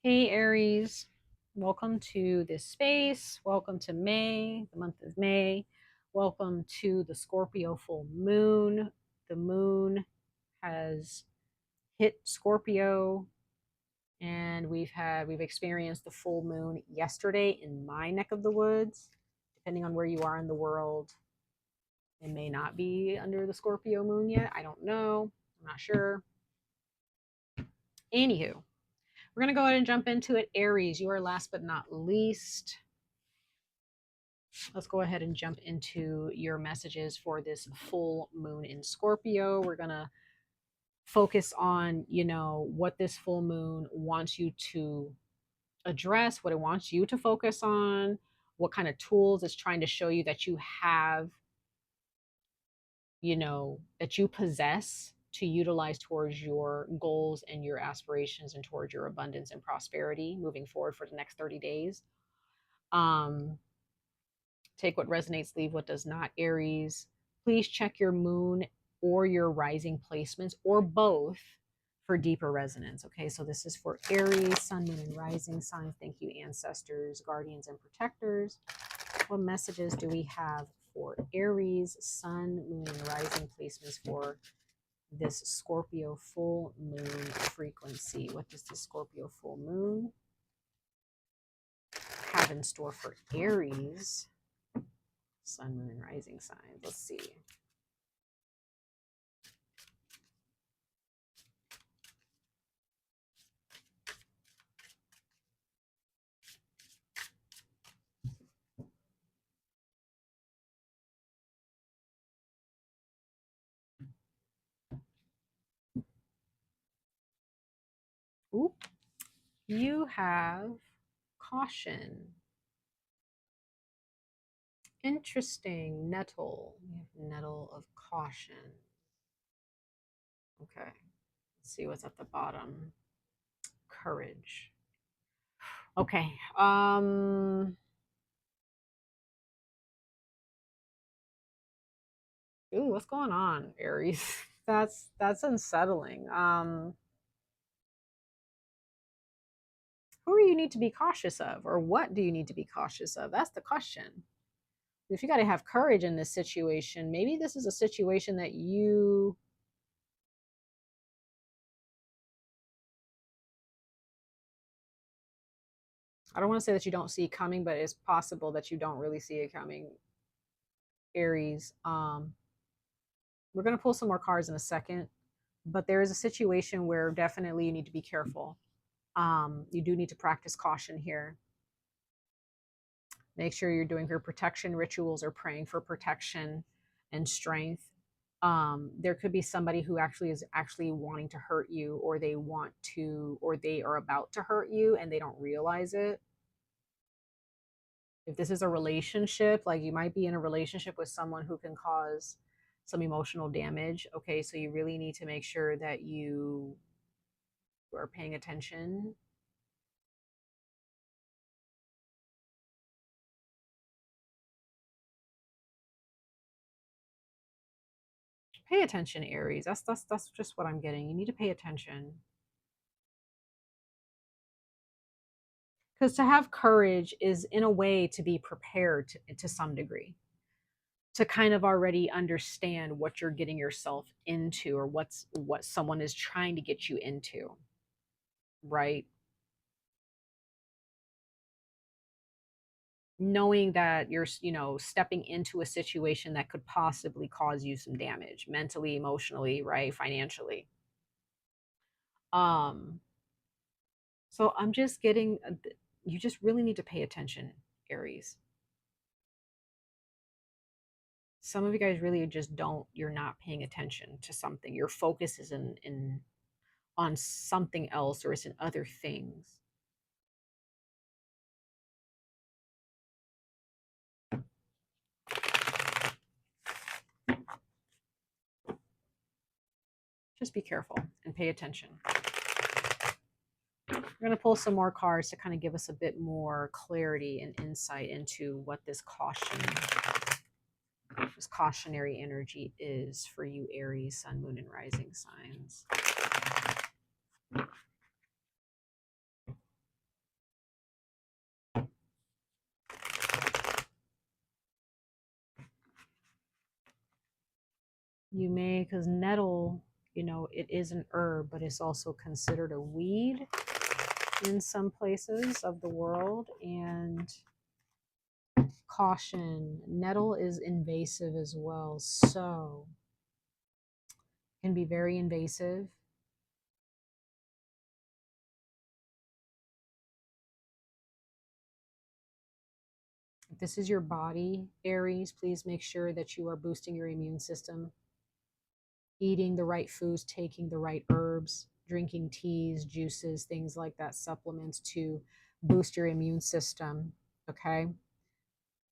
Hey Aries, welcome to this space. Welcome to May, the month of May. Welcome to the Scorpio full moon. The moon has hit Scorpio and we've experienced the full moon yesterday in my neck of the woods. Depending on where you are in the world, it may not be under the Scorpio moon yet. I don't know. I'm not sure. Anywho, we're going to go ahead and jump into it. Aries, you are last but not least. Let's go ahead and jump into your messages for this full moon in Scorpio. We're going to focus on, what this full moon wants you to address, what it wants you to focus on, what kind of tools it's trying to show you that you have, that you possess to utilize towards your goals and your aspirations and towards your abundance and prosperity moving forward for the next 30 days. Take what resonates, leave what does not, Aries. Please check your moon or your rising placements or both for deeper resonance. Okay, so this is for Aries, sun, moon, and rising signs. Thank you, ancestors, guardians, and protectors. What messages do we have for Aries, sun, moon, and rising placements for this Scorpio full moon frequency? What does the Scorpio full moon have in store for Aries? Sun, moon, and rising signs. Let's see. Oop. You have caution. Interesting. Nettle. You have nettle of caution. Okay. Let's see what's at the bottom. Courage. Okay. Ooh, what's going on, Aries? That's unsettling. Who do you need to be cautious of, or what do you need to be cautious of? That's the question. If you got to have courage in this situation, maybe this is a situation that you I don't want to say that you don't see coming, but it's possible that you don't really see it coming, Aries. We're going to pull some more cards in a second, but there is a situation where definitely you need to be careful. You do need to practice caution here. Make sure you're doing your protection rituals or praying for protection and strength. There could be somebody who is actually wanting to hurt you, or they are about to hurt you and they don't realize it. If this is a relationship, like you might be in a relationship with someone who can cause some emotional damage. Okay, so you really need to make sure that you are paying attention. Pay attention, Aries. That's just what I'm getting. You need to pay attention. Because to have courage is in a way to be prepared to some degree, to kind of already understand what you're getting yourself into, or what someone is trying to get you into, right? Knowing that you're stepping into a situation that could possibly cause you some damage mentally, emotionally, right, financially. um so I'm just getting you just really need to pay attention, Aries. Some of you guys really just don't you're not paying attention to something. Your focus is in on something else, or it's in other things. Just be careful and pay attention. We're going to pull some more cards to kind of give us a bit more clarity and insight into what this cautionary energy is for you, Aries, sun, moon, and rising signs. You may, because nettle, you know, it is an herb, but it's also considered a weed in some places of the world. And caution, nettle is invasive as well, so can be very invasive. If this is your body, Aries, please make sure that you are boosting your immune system, eating the right foods, taking the right herbs, drinking teas, juices, things like that, supplements to boost your immune system. Okay.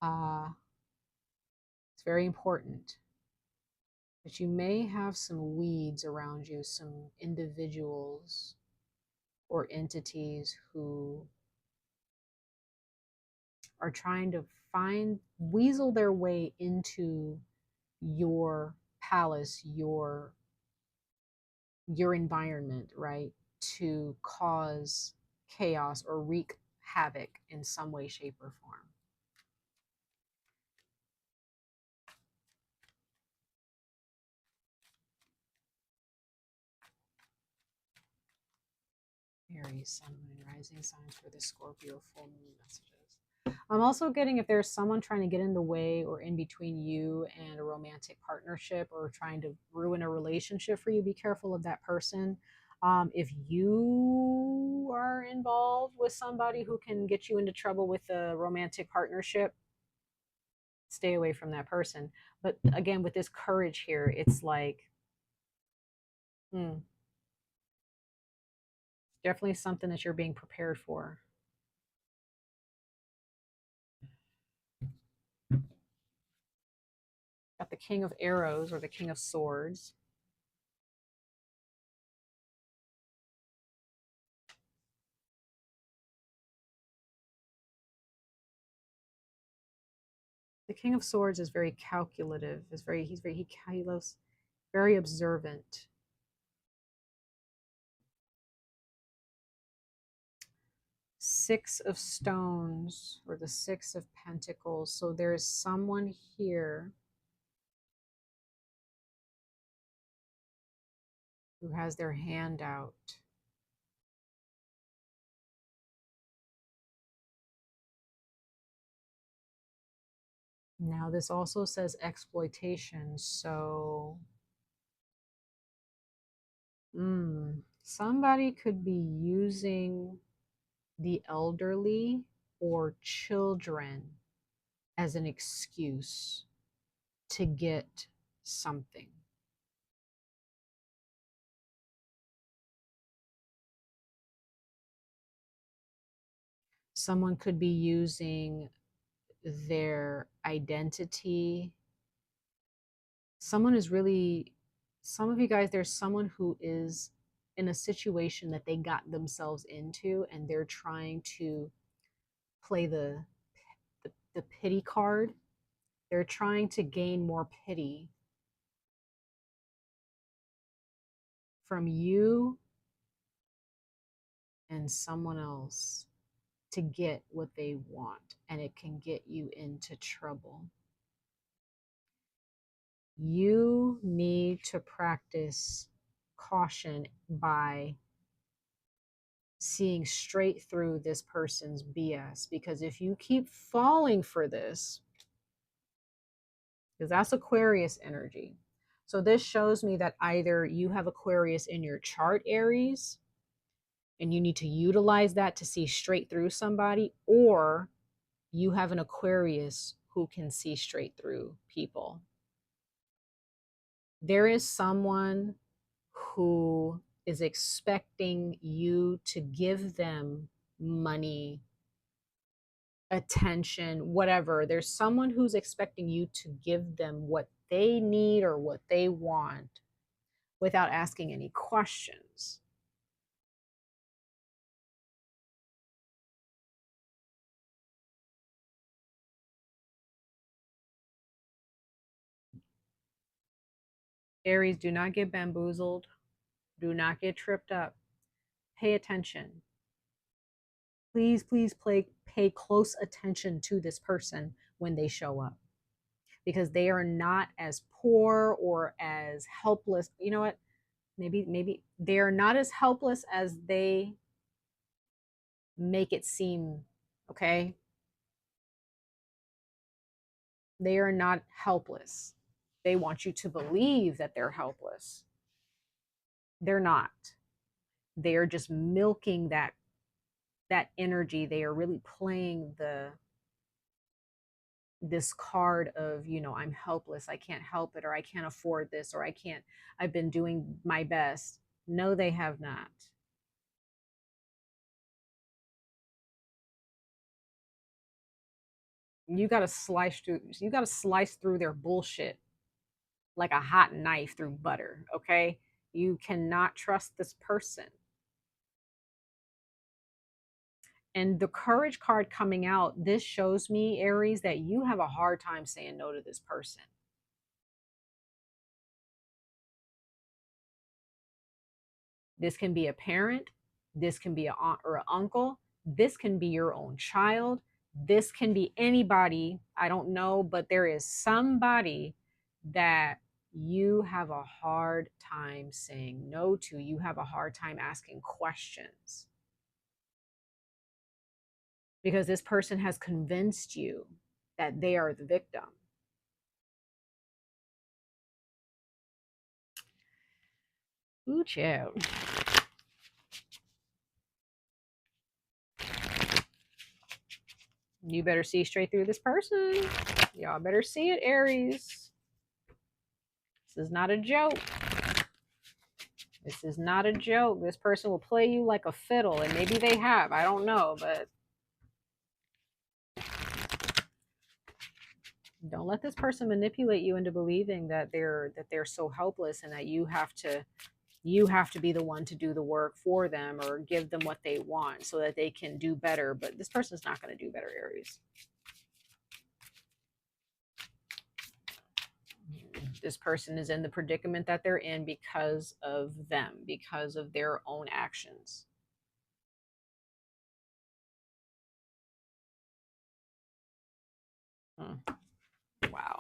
It's very important. But you may have some weeds around you, some individuals or entities who are trying to weasel their way into your palace, your environment, right? To cause chaos or wreak havoc in some way, shape, or form. Aries, Sun, Moon, Rising signs for the Scorpio full moon messages. I'm also getting if there's someone trying to get in the way or in between you and a romantic partnership or trying to ruin a relationship for you, be careful of that person. If you are involved with somebody who can get you into trouble with a romantic partnership, stay away from that person. But again, with this courage here, it's like, definitely something that you're being prepared for. Got the King of Arrows or the King of Swords. The King of Swords is very calculative. He loves very observant. Six of Stones or the Six of Pentacles. So there's someone here who has their hand out. Now this also says exploitation. So somebody could be using the elderly or children as an excuse to get something. Someone could be using their identity. Some of you guys, there's someone who is in a situation that they got themselves into and they're trying to play the pity card. They're trying to gain more pity from you and someone else to get what they want, and it can get you into trouble. You need to practice caution by seeing straight through this person's BS, because if you keep falling for this, because that's Aquarius energy. So this shows me that either you have Aquarius in your chart, Aries, and you need to utilize that to see straight through somebody, or you have an Aquarius who can see straight through people. There is someone who is expecting you to give them money, attention, whatever. There's someone who's expecting you to give them what they need or what they want without asking any questions. Aries, do not get bamboozled. Do not get tripped up. Pay attention. Please, please pay close attention to this person when they show up. because they are not as poor or as helpless. You know what? Maybe they are not as helpless as they make it seem. Okay? They are not helpless. They want you to believe that they're helpless. They're not. They are just milking that energy. They are really playing this card of, I'm helpless, I can't help it, or I can't afford this, or I've been doing my best. No, they have not. You got to slice through their bullshit like a hot knife through butter, okay? You cannot trust this person. And the courage card coming out, this shows me, Aries, that you have a hard time saying no to this person. This can be a parent, this can be an aunt or an uncle, this can be your own child, this can be anybody. I don't know, but there is somebody that you have a hard time saying no to. You have a hard time asking questions because this person has convinced you that they are the victim. Ooh, child. You better see straight through this person. Y'all better see it, Aries. This is not a joke. This is not a joke. This person will play you like a fiddle, and maybe they have. I don't know, but don't let this person manipulate you into believing that they're so helpless and that you have to be the one to do the work for them or give them what they want so that they can do better. But this person's not going to do better, Aries. This person is in the predicament that they're in because of them, because of their own actions. Wow.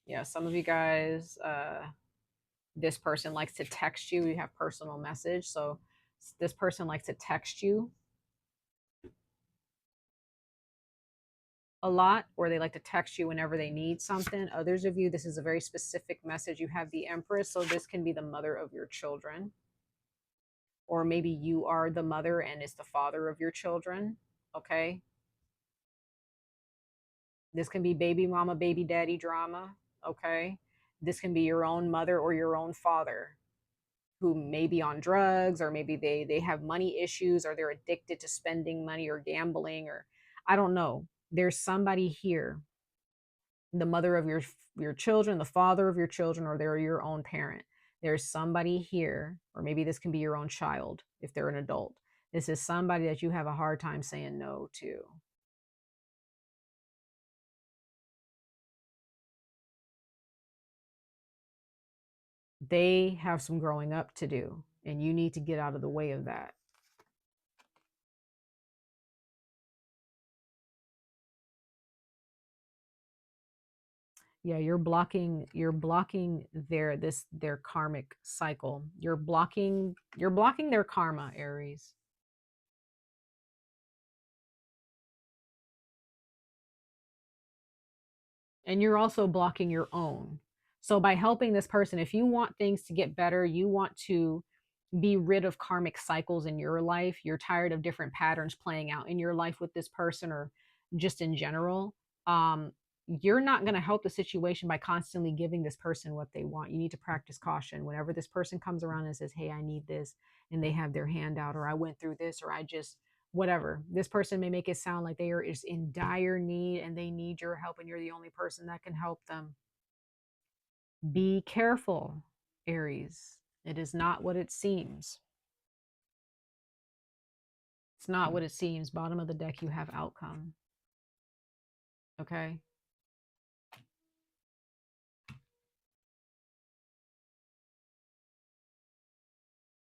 Yeah, some of you guys, this person likes to text you. You have personal message. So this person likes to text you a lot, or they like to text you whenever they need something. Others of you, this is a very specific message. You have the Empress. So this can be the mother of your children. Or maybe you are the mother and it's the father of your children. Okay. This can be baby mama, baby daddy drama. Okay. This can be your own mother or your own father who may be on drugs, or maybe they have money issues, or they're addicted to spending money or gambling, or I don't know. There's somebody here, the mother of your children, the father of your children, or they're your own parent. There's somebody here, or maybe this can be your own child if they're an adult. This is somebody that you have a hard time saying no to. They have some growing up to do, and you need to get out of the way of that. Yeah, you're blocking their karmic cycle. You're blocking their karma, Aries. And you're also blocking your own. So by helping this person, if you want things to get better, you want to be rid of karmic cycles in your life, you're tired of different patterns playing out in your life with this person or just in general, you're not going to help the situation by constantly giving this person what they want. You need to practice caution. Whenever this person comes around and says, hey, I need this, and they have their hand out, or I went through this, or I just whatever. This person may make it sound like they are is in dire need and they need your help and you're the only person that can help them. Be careful, Aries. It is not what it seems. It's not what it seems. Bottom of the deck, you have outcome. Okay.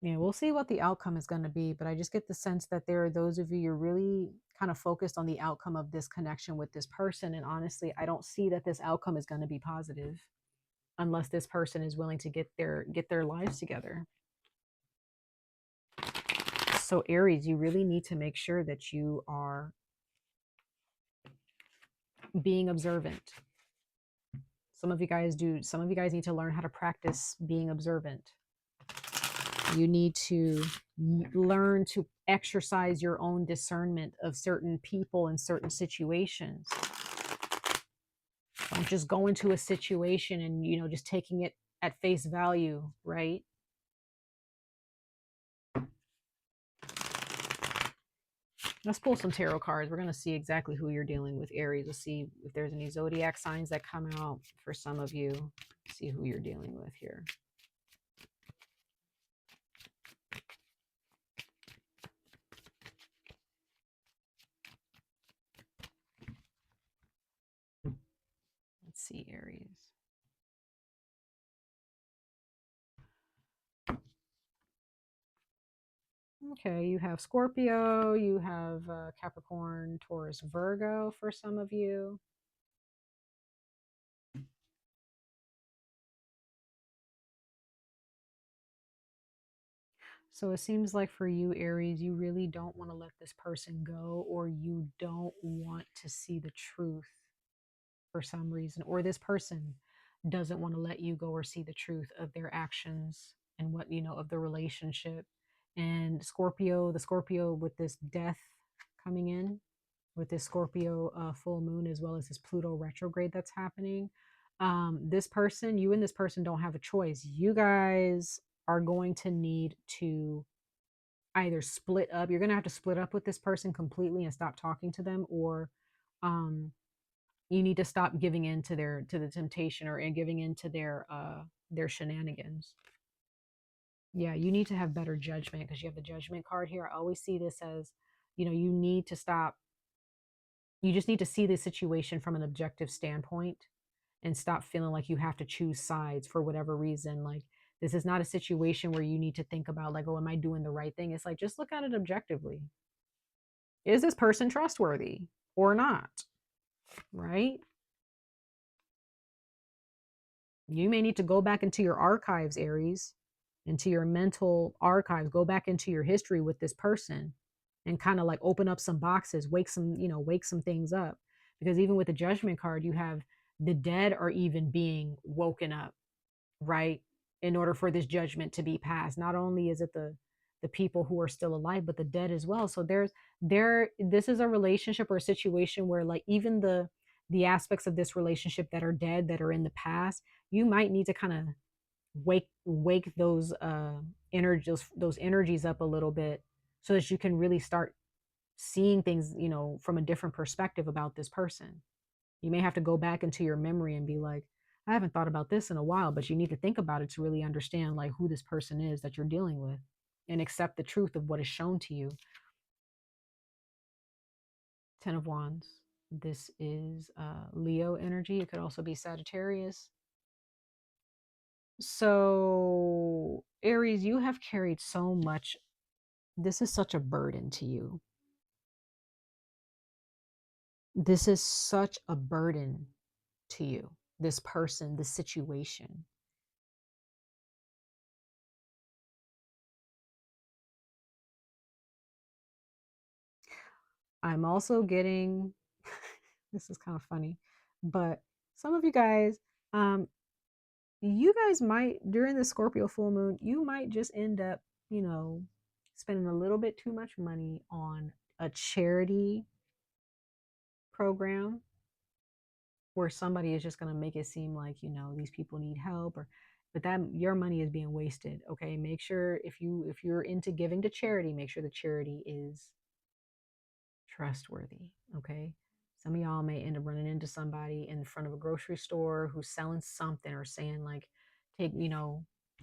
Yeah, we'll see what the outcome is going to be, but I just get the sense that there are those of you, you're really kind of focused on the outcome of this connection with this person. And honestly, I don't see that this outcome is going to be positive unless this person is willing to get their lives together. So Aries, you really need to make sure that you are being observant. Some of you guys need to learn how to practice being observant. You need to learn to exercise your own discernment of certain people and certain situations. Don't just go into a situation and, just taking it at face value, right? Let's pull some tarot cards. We're going to see exactly who you're dealing with, Aries. Let's see if there's any zodiac signs that come out for some of you. See who you're dealing with here. Let's see, Aries. Okay, you have Scorpio, you have Capricorn, Taurus, Virgo for some of you. So it seems like for you, Aries, you really don't want to let this person go, or you don't want to see the truth for some reason, or this person doesn't want to let you go or see the truth of their actions and what, of the relationship. And Scorpio, the Scorpio with this death coming in, with this Scorpio full moon, as well as this Pluto retrograde that's happening. This person, you and this person don't have a choice. You guys are going to need to either split up. You're going to have to split up with this person completely and stop talking to them, or um, you need to stop giving in to the temptation, or giving in to their shenanigans. Yeah, you need to have better judgment because you have the judgment card here. I always see this as, you need to stop. You just need to see the situation from an objective standpoint and stop feeling like you have to choose sides for whatever reason. Like, this is not a situation where you need to think about, like, oh, am I doing the right thing? It's like, just look at it objectively. Is this person trustworthy or not? Right? You may need to go back into your archives, Aries, into your mental archives, go back into your history with this person and kind of like open up some boxes, wake some things up. Because even with the judgment card, you have the dead are even being woken up, right? In order for this judgment to be passed. Not only is it the people who are still alive, but the dead as well. So this is a relationship or a situation where, like, even the aspects of this relationship that are dead, that are in the past, you might need to kind of wake those energies up a little bit, so that you can really start seeing things, from a different perspective about this person. You may have to go back into your memory and be like, I haven't thought about this in a while, but you need to think about it to really understand, like, who this person is that you're dealing with, and accept the truth of what is shown to you. Ten of Wands. This is Leo energy. It could also be Sagittarius. So, Aries, you have carried so much. This is such a burden to you. This is such a burden to you. This person, this situation. I'm also getting, this is kind of funny, but some of um, you guys might, during the Scorpio full moon, you might just end up, spending a little bit too much money on a charity program where somebody is just going to make it seem like, these people need help, or, but that your money is being wasted. Okay. Make sure, if you're into giving to charity, make sure the charity is trustworthy. Okay. Some of y'all may end up running into somebody in front of a grocery store who's selling something, or saying, like, take,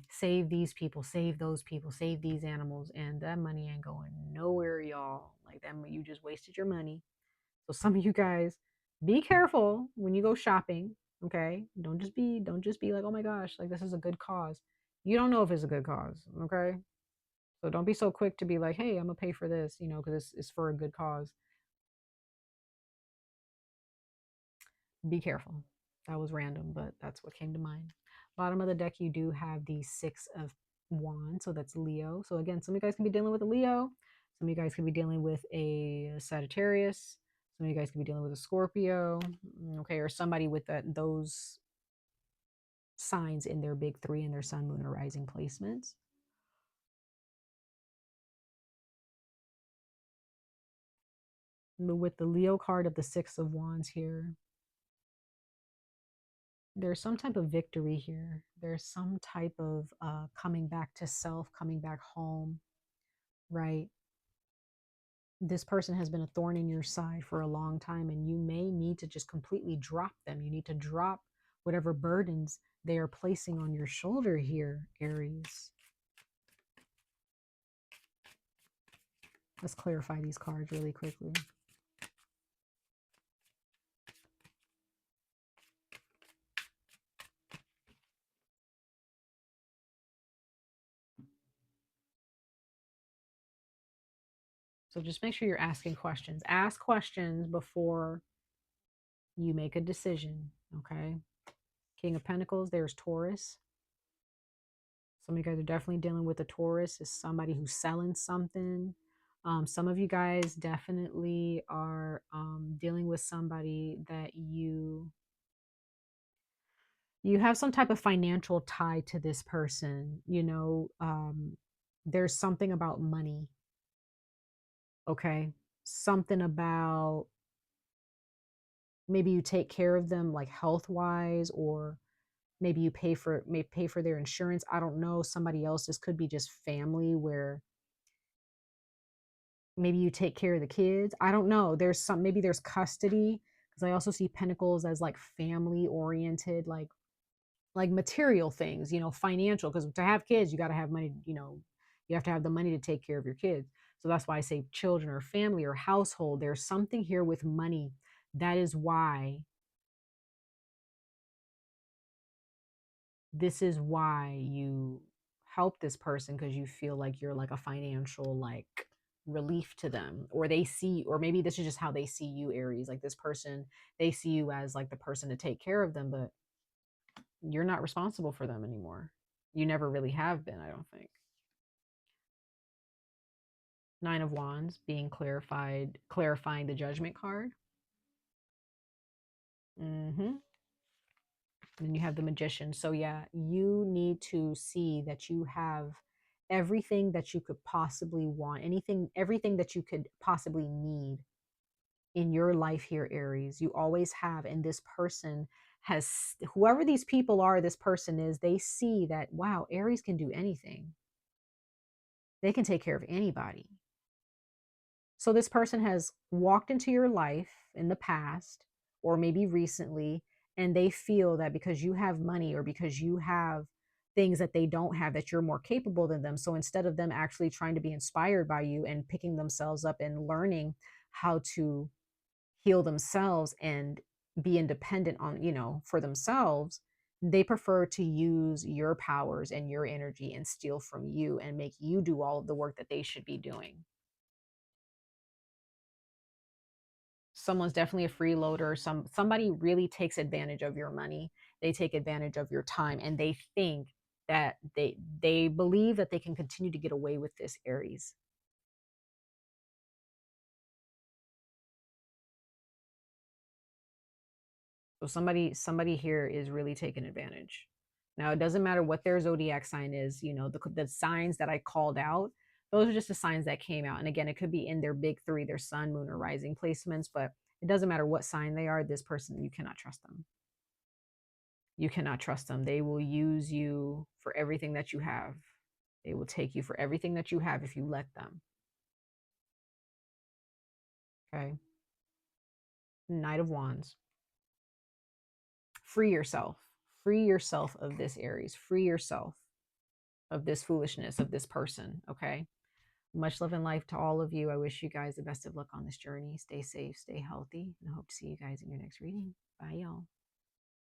save these people, save those people, save these animals. And that money ain't going nowhere, y'all. Like, that, you just wasted your money. So some of you guys, be careful when you go shopping. Okay. Don't just be like, oh my gosh, like, this is a good cause. You don't know if it's a good cause. Okay. So don't be so quick to be like, hey, I'm going to pay for this, you know, because it's for a good cause. Be careful. That was random, but that's what came to mind. Bottom of the deck, you do have the Six of Wands. So that's Leo. So again, some of you guys can be dealing with a Leo. Some of you guys could be dealing with a Sagittarius. Some of you guys could be dealing with a Scorpio. Okay, or somebody with those signs in their big three in their sun, moon, or rising placements. But with the Leo card of the Six of Wands here, there's some type of victory here. There's some type of coming back to self, coming back home, right? This person has been a thorn in your side for a long time, and you may need to just completely drop them. You need to drop whatever burdens they are placing on your shoulder here, Aries. Let's clarify these cards really quickly. So just make sure you're asking questions. Ask questions before you make a decision, okay? King of Pentacles, there's Taurus. Some of you guys are definitely dealing with a Taurus. Is somebody who's selling something. Some of you guys definitely are dealing with somebody that you have some type of financial tie to this person. You know, there's something about money. Okay, something about maybe you take care of them like health wise, or maybe you may pay for their insurance. I don't know. Somebody else, this could be just family, where maybe you take care of the kids. I don't know. There's some, maybe there's custody, because I also see pentacles as like family oriented, like material things, you know, financial, because to have kids you got to have money, you know, you have to have the money to take care of your kids. So that's why I say children or family or household. There's something here with money. That is why this is why you help this person, because you feel like you're like a financial like relief to them, or they see, or maybe this is just how they see you, Aries. Like this person, they see you as like the person to take care of them, but you're not responsible for them anymore. You never really have been, I don't think. Nine of Wands being clarified, clarifying the Judgment card. Mm-hmm. Then you have the Magician. So yeah, you need to see that you have everything that you could possibly want, anything, everything that you could possibly need in your life here, Aries. You always have, and this person has, whoever these people are, this person is, they see that, wow, Aries can do anything. They can take care of anybody. So this person has walked into your life in the past, or maybe recently, and they feel that because you have money or because you have things that they don't have, that you're more capable than them. So instead of them actually trying to be inspired by you and picking themselves up and learning how to heal themselves and be independent on, you know, for themselves, they prefer to use your powers and your energy and steal from you and make you do all of the work that they should be doing. Someone's definitely a freeloader. Somebody really takes advantage of your money. They take advantage of your time, and they think that they believe that they can continue to get away with this, Aries. So somebody here is really taking advantage. Now it doesn't matter what their zodiac sign is. You know, the signs that I called out, those are just the signs that came out. And again, it could be in their big three, their sun, moon, or rising placements. But it doesn't matter what sign they are. This person, you cannot trust them. You cannot trust them. They will use you for everything that you have. They will take you for everything that you have if you let them. Okay. Knight of Wands. Free yourself. Free yourself of this, Aries. Free yourself of this foolishness, of this person. Okay. Much love and life to all of you. I wish you guys the best of luck on this journey. Stay safe, stay healthy, and I hope to see you guys in your next reading. Bye, y'all.